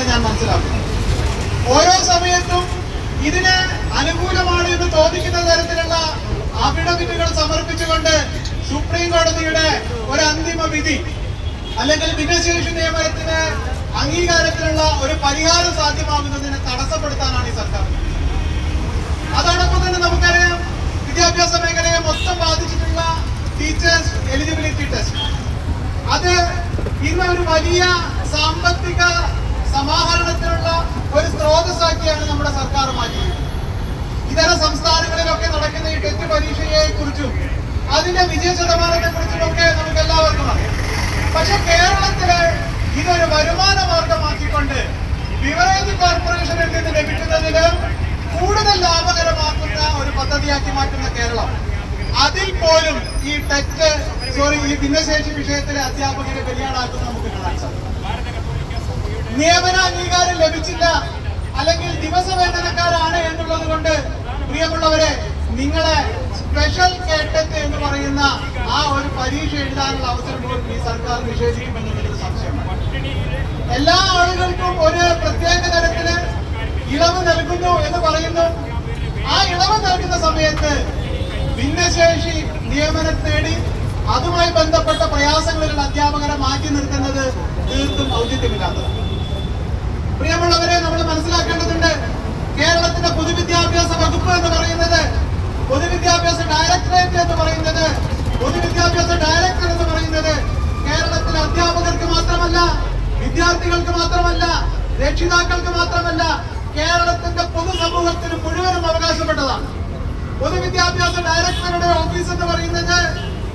എന്നാണ് ഞാൻ മനസ്സിലാക്കുന്നത്. ഓരോ സമയത്തും ഇതിന് അനുകൂലമാണ് എന്ന് തോന്നിക്കുന്ന തരത്തിലുള്ള അഫിഡവിറ്റുകൾ സമർപ്പിച്ചുകൊണ്ട് സുപ്രീം കോടതിയുടെ ഒരു അന്തിമ വിധി അല്ലെങ്കിൽ ഭിന്നശേഷി നിയമനത്തിന് അംഗീകാരത്തിനുള്ള ഒരു പരിഹാരം സാധ്യമാകുന്നതിനെ തടസ്സപ്പെടുത്താനാണ് ഈ സർക്കാർ. അതോടൊപ്പം തന്നെ നമുക്കറിയാം, വിദ്യാഭ്യാസ മേഖലയെ മൊത്തം ബാധിച്ചിട്ടുള്ള ടീച്ചേഴ്സ് എലിജിബിലിറ്റി ടെസ്റ്റ്, അത് ഇന്ന് ഒരു വലിയ സാമ്പത്തിക സമാഹരണത്തിനുള്ള ഒരു സ്രോതസ്സാക്കിയാണ് നമ്മുടെ സർക്കാർ മാറ്റിയത്. ഇതര സംസ്ഥാനങ്ങളിലൊക്കെ നടക്കുന്ന ഈ ടെസ്റ്റ് പരീക്ഷയെ കുറിച്ചും അതിന്റെ വിജയ ശതമാനത്തെ കുറിച്ചുമൊക്കെ നമുക്ക് എല്ലാവർക്കും അറിയാം. പക്ഷെ കേരളത്തില് ഇതൊരു വരുമാന മാർഗമാക്കിക്കൊണ്ട് ബിവറേജ് കോർപ്പറേഷനിൽ നിന്ന് ലഭിക്കുന്നതിന് കൂടുതൽ ലാഭകരമാക്കുന്ന ഒരു പദ്ധതിയാക്കി മാറ്റുന്ന കേരളം, അതിൽ പോലും ഈ ഈ ഭിന്നശേഷി വിഷയത്തിലെ അധ്യാപകരെ ബലിയാടാക്കുന്നത് നമുക്ക് കാണാൻ സാധിക്കും. നിയമനാംഗീകാരം ലഭിച്ചില്ല അല്ലെങ്കിൽ ദിവസവേതനക്കാരാണ് എന്നുള്ളത് കൊണ്ട് പ്രിയമുള്ളവരെ, നിങ്ങളെ സ്പെഷ്യൽ കേട്ടറ്റ് എന്ന് പറയുന്ന ആ ഒരു പരീക്ഷ എഴുതാനുള്ള അവസരം പോലും ഈ സർക്കാർ നിഷേധിക്കുമെന്നുള്ളൊരു സംശയമാണ്. എല്ലാ ആളുകൾക്കും ഒരു പ്രത്യേക തരത്തില് ഇളവ് നൽകുന്നു എന്ന് പറയുന്നു. ആ ഇളവ് നൽകുന്ന സമയത്ത് ഭിന്നശേഷി നിയമനം നേടി അതുമായി ബന്ധപ്പെട്ട പ്രയാസങ്ങളിലുള്ള അധ്യാപകരെ മാറ്റി നിർത്തുന്നത് തീർത്തും ഔചിത്യമില്ലാത്തതാണ്. പ്രിയമുള്ളവരെ, നമ്മൾ മനസ്സിലാക്കേണ്ടതുണ്ട്, കേരളത്തിന്റെ പൊതുവിദ്യാഭ്യാസ വകുപ്പ് എന്ന് പറയുന്നത്, പൊതുവിദ്യാഭ്യാസ ഡയറക്ടറേറ്റ് എന്ന് പറയുന്നത്, പൊതുവിദ്യാഭ്യാസ ഡയറക്ടർ എന്ന് പറയുന്നത് കേരളത്തിലെ അധ്യാപകർക്ക് മാത്രമല്ല, വിദ്യാർത്ഥികൾക്ക് മാത്രമല്ല, രക്ഷിതാക്കൾക്ക് മാത്രമല്ല, കേരളത്തിന്റെ പൊതുസമൂഹത്തിന് മുഴുവനും അവകാശപ്പെട്ടതാണ്. പൊതുവിദ്യാഭ്യാസ ഡയറക്ടറുടെ ഓഫീസ് എന്ന് പറയുന്നത്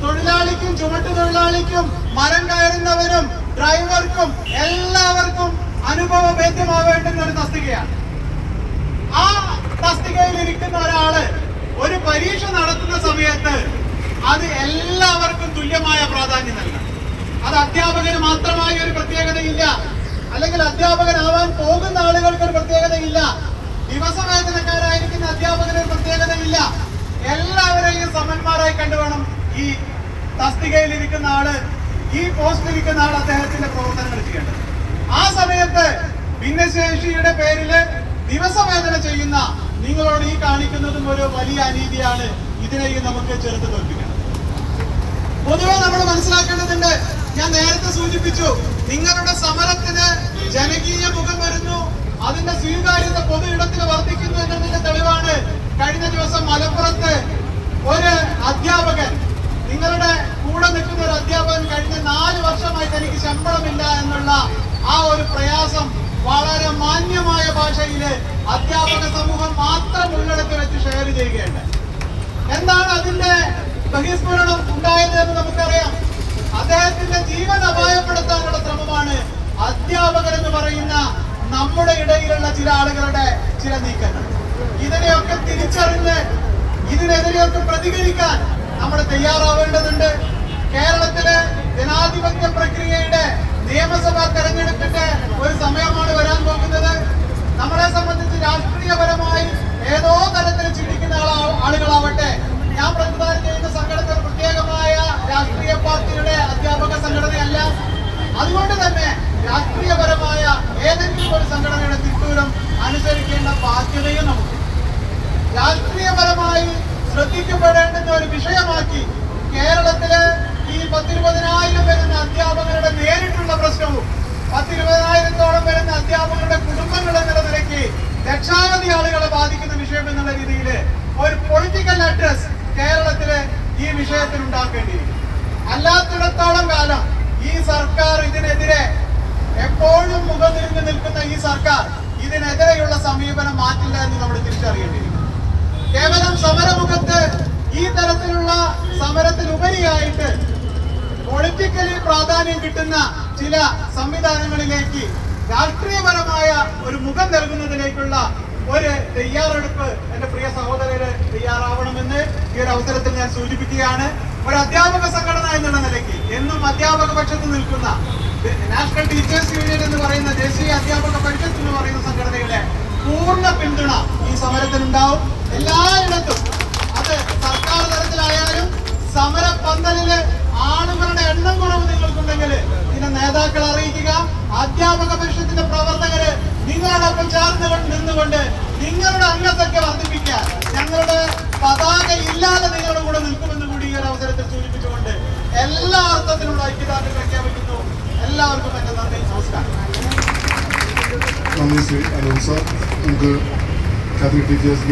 തൊഴിലാളിക്കും ചുമട്ടുതൊഴിലാളിക്കും മരം കയറുന്നവരും ഡ്രൈവർക്കും എല്ലാവർക്കും അനുഭവഭേദ്യമാവേണ്ടുന്ന ഒരു തസ്തികയാണ്. ആ തസ്തികയിൽ ഇരിക്കുന്ന ഒരാള് ഒരു പരീക്ഷ നടത്തുന്ന സമയത്ത് അത് എല്ലാവർക്കും തുല്യമായ പ്രാധാന്യം നൽകണം. അത് അധ്യാപകന് മാത്രമായ ഒരു പ്രത്യേകതയില്ല, അല്ലെങ്കിൽ അധ്യാപകനാവാൻ പോകുന്ന ആളുകൾക്ക് ഒരു പ്രത്യേകതയില്ല, ദിവസവേതനക്കാരായിരിക്കുന്ന അധ്യാപകന് ഒരു പ്രത്യേകതയില്ല. എല്ലാവരെയും സമന്മാരായി കണ്ടുവേണം ഈ തസ്തികയിൽ ഇരിക്കുന്ന ആള്, ഈ പോസ്റ്റിൽ ഇരിക്കുന്ന ആൾ അദ്ദേഹത്തിന്റെ പ്രവർത്തനങ്ങൾ ചെയ്യേണ്ടത്. ആ സമയത്ത് ഭിന്നശേഷിയുടെ പേരില് ദിവസവേതന ചെയ്യുന്ന നിങ്ങളോട് ഈ കാണിക്കുന്നതും ഒരു വലിയ അനീതിയാണ്. ഇതിനെയും നമുക്ക് ചെറുത്ത് തോൽപ്പിക്കണം. പൊതുവെ നമ്മൾ മനസ്സിലാക്കേണ്ടതുണ്ട്, ഞാൻ നേരത്തെ സൂചിപ്പിച്ചു, നിങ്ങളുടെ സമരത്തിന് ജനകീയ മുഖം വരുന്നു, അതിന്റെ സ്വീകാര്യത പൊതു ഇടത്തിൽ വർദ്ധിക്കുന്നു എന്നതിന്റെ തെളിവാണ് കഴിഞ്ഞ ദിവസം മലപ്പുറത്ത് ഒരു അധ്യാപകൻ, നിങ്ങളുടെ കൂടെ നിൽക്കുന്ന ഒരു അധ്യാപകൻ കഴിഞ്ഞ 4 വർഷമായി തനിക്ക് ശമ്പളമില്ല എന്നുള്ള ആ ഒരു പ്രയാസം വളരെ മാന്യമായ ഭാഷയില് അധ്യാപക സമൂഹം മാത്രം ഉള്ളിടത്ത് വെച്ച് ഷെയർ ചെയ്യുകയുണ്ട്. എന്താണ് അതിന്റെ ബഹിസ്ഫുരണം ഉണ്ടായത് എന്ന് നമുക്കറിയാം. അദ്ദേഹത്തിന്റെ ജീവൻ അപായപ്പെടുത്താനുള്ള ശ്രമമാണ് അധ്യാപകരെന്ന് പറയുന്ന നമ്മുടെ ഇടയിലുള്ള ചില ആളുകളുടെ ചില നീക്കങ്ങൾ. ഇതിനെയൊക്കെ തിരിച്ചറിഞ്ഞ് ഇതിനെതിരെയൊക്കെ പ്രതികരിക്കാൻ നമ്മൾ തയ്യാറാവേണ്ടതുണ്ട്. കേരളത്തിലെ ജനാധിപത്യ പ്രക്രിയയുടെ നിയമസഭാ തെരഞ്ഞെടുപ്പിന്റെ ഒരു സമയമാണ് വരാൻ പോകുന്നത്. നമ്മളെ സംബന്ധിച്ച് രാഷ്ട്രീയപരമായി ഏതോ തരത്തിൽ ചിന്തിക്കുന്ന ആളുകളാവട്ടെ, ഞാൻ പ്രതിനിധാനം ചെയ്യുന്ന സംഘടന ഒരു പ്രത്യേകമായ രാഷ്ട്രീയ പാർട്ടിയുടെ അധ്യാപക സംഘടനയല്ല. അതുകൊണ്ട് തന്നെ രാഷ്ട്രീയപരമായ ഏതെങ്കിലും ഒരു സംഘടനയുടെ തിട്ടൂരം അനുസരിക്കേണ്ട ബാധ്യതയും നമുക്ക്. രാഷ്ട്രീയപരമായി ശ്രദ്ധിക്കപ്പെടേണ്ടുന്ന ഒരു വിഷയമാക്കി കേരളത്തില് ഈ 10-20,000 വരുന്ന അധ്യാപകരുടെ നേരിട്ടുള്ള പ്രശ്നവും 10-20,000-ഓളം വരുന്ന അധ്യാപകരുടെ കുടുംബങ്ങൾ എന്നുള്ള നിലയ്ക്ക് ലക്ഷാവധി ആളുകളെ ബാധിക്കുന്ന വിഷയം എന്നുള്ള രീതിയിൽ ഒരു പൊളിറ്റിക്കൽ അഡ്രസ് കേരളത്തില് ഈ വിഷയത്തിൽ ഉണ്ടാക്കേണ്ടിയിരിക്കും. അല്ലാത്തിടത്തോളം കാലം ഈ സർക്കാർ ഇതിനെതിരെ എപ്പോഴും മുഖംതിരിഞ്ഞു നിൽക്കുന്ന ഈ സർക്കാർ ഇതിനെതിരെയുള്ള സമീപനം മാറ്റില്ല എന്ന് നമ്മൾ തിരിച്ചറിയേണ്ടിയിരിക്കും. കേവലം സമരമുഖത്ത് ഈ തരത്തിലുള്ള സമരത്തിനുപരിയായിട്ട് പൊളിറ്റിക്കലി പ്രാധാന്യം കിട്ടുന്ന ചില സംവിധാനങ്ങളിലേക്ക് രാഷ്ട്രീയപരമായ ഒരു മുഖം നൽകുന്നതിലേക്കുള്ള ഒരു തയ്യാറെടുപ്പ് എന്റെ പ്രിയ സഹോദരര് തയ്യാറാവണമെന്ന് ഈ ഒരു അവസരത്തിൽ ഞാൻ സൂചിപ്പിക്കുകയാണ്. ഒരു അധ്യാപക സംഘടന എന്നുള്ള നിലയ്ക്ക് എന്നും അധ്യാപക പക്ഷത്ത് നിൽക്കുന്ന നാഷണൽ ടീച്ചേഴ്സ് യൂണിയൻ എന്ന് പറയുന്ന ദേശീയ അധ്യാപക പരിഷത്ത് എന്ന് പറയുന്ന സംഘടനയുടെ പൂർണ്ണ പിന്തുണ ഈ സമരത്തിനുണ്ടാവും. എല്ലായിടത്തും അത് സർക്കാർ തലത്തിലായാലും സമര പന്തലില് ആളുകളുടെ എണ്ണം കുറവ് നിങ്ങൾക്കുണ്ടെങ്കിൽ ഇതിന്റെ നേതാക്കളെ അറിയിക്കുക. അധ്യാപക പരിഷത്തിന്റെ പ്രവർത്തകര് ചേർന്ന് നിന്നുകൊണ്ട് നിങ്ങളുടെ അംഗസംഖ്യ വർദ്ധിപ്പിക്കാൻ ഞങ്ങളുടെ പതാക ഇല്ലാതെ നിങ്ങളുടെ കൂടെ നിൽക്കുമെന്ന് കൂടി ഈ ഒരു അവസരത്തിൽ സൂചിപ്പിച്ചുകൊണ്ട് എല്ലാ അർത്ഥത്തിലുള്ള ഐക്യദാർഢ്യം പ്രഖ്യാപിക്കുന്നു. എല്ലാവർക്കും എന്റെ നന്ദി, നമസ്കാരം. നന്ദി ശ്രീ അനൂപ് സാർ. നമുക്ക് കാത്തലിക് ടീച്ചേഴ്സ്